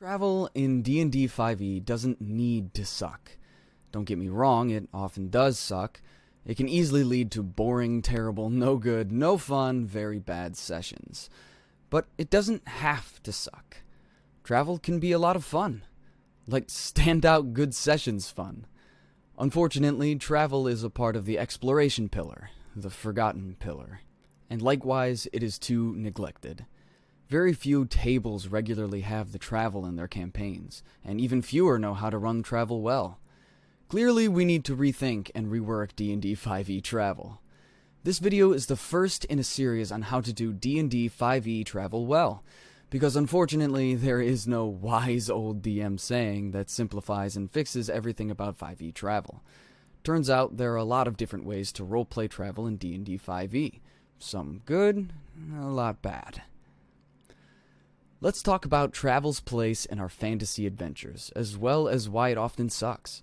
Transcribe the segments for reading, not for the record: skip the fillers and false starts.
Travel in D&D 5e doesn't need to suck. Don't get me wrong, it often does suck. It can easily lead to boring, terrible, no good, no fun, very bad sessions. But it doesn't have to suck. Travel can be a lot of fun. Like standout good sessions fun. Unfortunately, travel is a part of the exploration pillar, the forgotten pillar. And likewise, it is too neglected. Very few tables regularly have the travel in their campaigns, and even fewer know how to run travel well. Clearly, we need to rethink and rework D&D 5e travel. This video is the first in a series on how to do D&D 5e travel well, because unfortunately, there is no wise old DM saying that simplifies and fixes everything about 5e travel. Turns out there are a lot of different ways to roleplay travel in D&D 5e. Some good, a lot bad. Let's talk about travel's place in our fantasy adventures, as well as why it often sucks.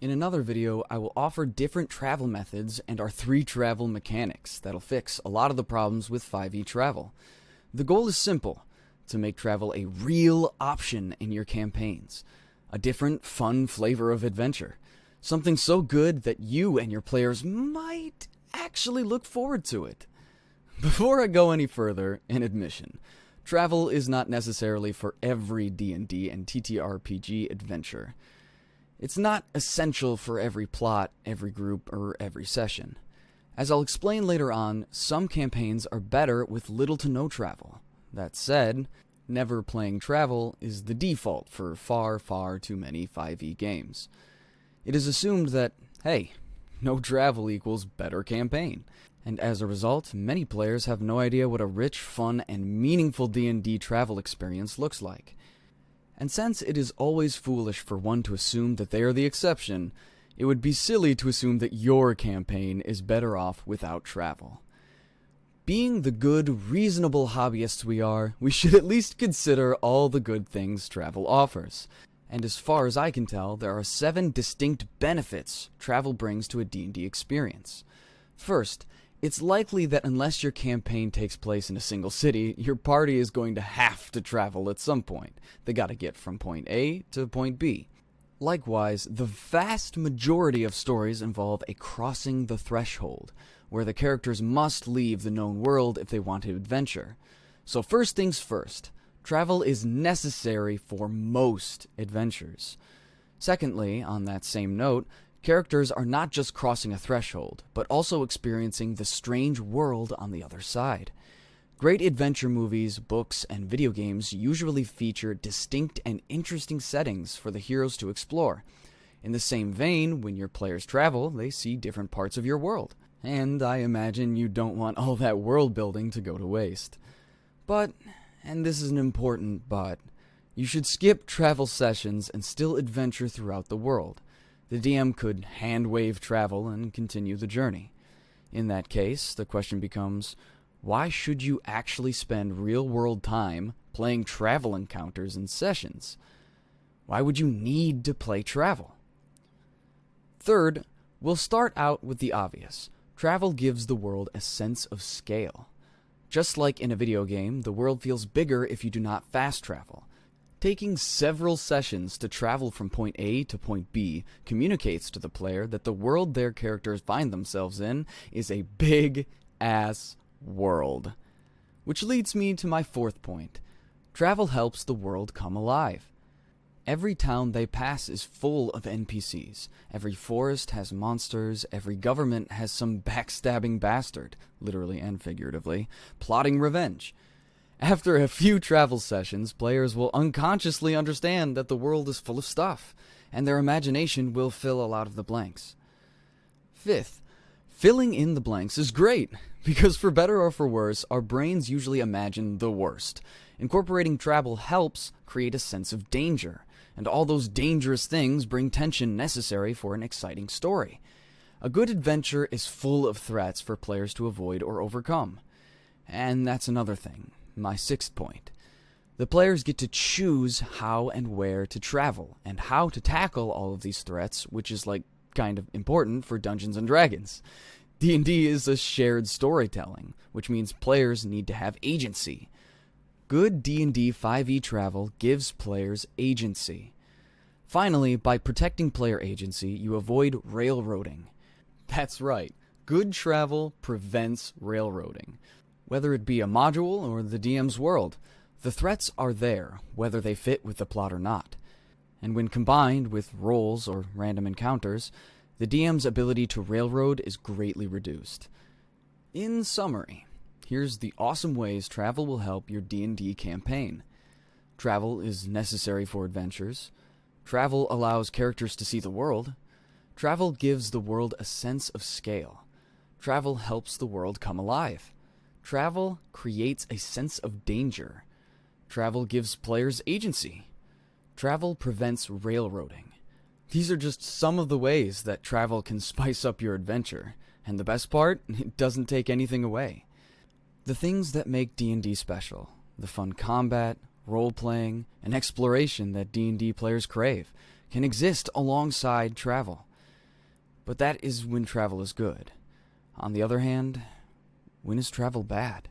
In another video, I will offer different travel methods and our 3 travel mechanics that'll fix a lot of the problems with 5e travel. The goal is simple, to make travel a real option in your campaigns. A different, fun flavor of adventure. Something so good that you and your players might actually look forward to it. Before I go any further, an admission. Travel is not necessarily for every D&D and TTRPG adventure. It's not essential for every plot, every group, or every session. As I'll explain later on, some campaigns are better with little to no travel. That said, never playing travel is the default for far too many 5e games. It is assumed that, hey, no travel equals better campaign. And as a result, many players have no idea what a rich, fun, and meaningful D&D travel experience looks like. And since it is always foolish for one to assume that they are the exception, it would be silly to assume that your campaign is better off without travel. Being the good, reasonable hobbyists we are, we should at least consider all the good things travel offers. And as far as I can tell, there are 7 distinct benefits travel brings to a D&D experience. First, it's likely that unless your campaign takes place in a single city, your party is going to have to travel at some point. They gotta get from point A to point B. Likewise, the vast majority of stories involve a crossing the threshold, where the characters must leave the known world if they want to adventure. So first things first, travel is necessary for most adventures. Secondly, on that same note, characters are not just crossing a threshold, but also experiencing the strange world on the other side. Great adventure movies, books, and video games usually feature distinct and interesting settings for the heroes to explore. In the same vein, when your players travel, they see different parts of your world. And I imagine you don't want all that world building to go to waste. But, and this is an important but, you should skip travel sessions and still adventure throughout the world. The DM could hand-wave travel and continue the journey. In that case, the question becomes, why should you actually spend real-world time playing travel encounters and sessions? Why would you need to play travel? Third, we'll start out with the obvious. Travel gives the world a sense of scale. Just like in a video game, the world feels bigger if you do not fast travel. Taking several sessions to travel from point A to point B communicates to the player that the world their characters find themselves in is a big-ass world. Which leads me to my 4th point. Travel helps the world come alive. Every town they pass is full of NPCs. Every forest has monsters. Every government has some backstabbing bastard, literally and figuratively, plotting revenge. After a few travel sessions, players will unconsciously understand that the world is full of stuff, and their imagination will fill a lot of the blanks. 5th, filling in the blanks is great, because for better or for worse, our brains usually imagine the worst. Incorporating travel helps create a sense of danger, and all those dangerous things bring tension necessary for an exciting story. A good adventure is full of threats for players to avoid or overcome. And that's another thing. My 6th point. The players get to choose how and where to travel, and how to tackle all of these threats, which is kind of important for Dungeons & Dragons. D&D is a shared storytelling, which means players need to have agency. Good D&D 5e travel gives players agency. Finally, by protecting player agency, you avoid railroading. That's right, good travel prevents railroading. Whether it be a module or the DM's world, the threats are there, whether they fit with the plot or not. And when combined with rolls or random encounters, the DM's ability to railroad is greatly reduced. In summary, here's the awesome ways travel will help your D&D campaign. Travel is necessary for adventures. Travel allows characters to see the world. Travel gives the world a sense of scale. Travel helps the world come alive. Travel creates a sense of danger. Travel gives players agency. Travel prevents railroading. These are just some of the ways that travel can spice up your adventure. And the best part, it doesn't take anything away. The things that make D&D special, the fun combat, role-playing, and exploration that D&D players crave, can exist alongside travel. But that is when travel is good. On the other hand, when is travel bad?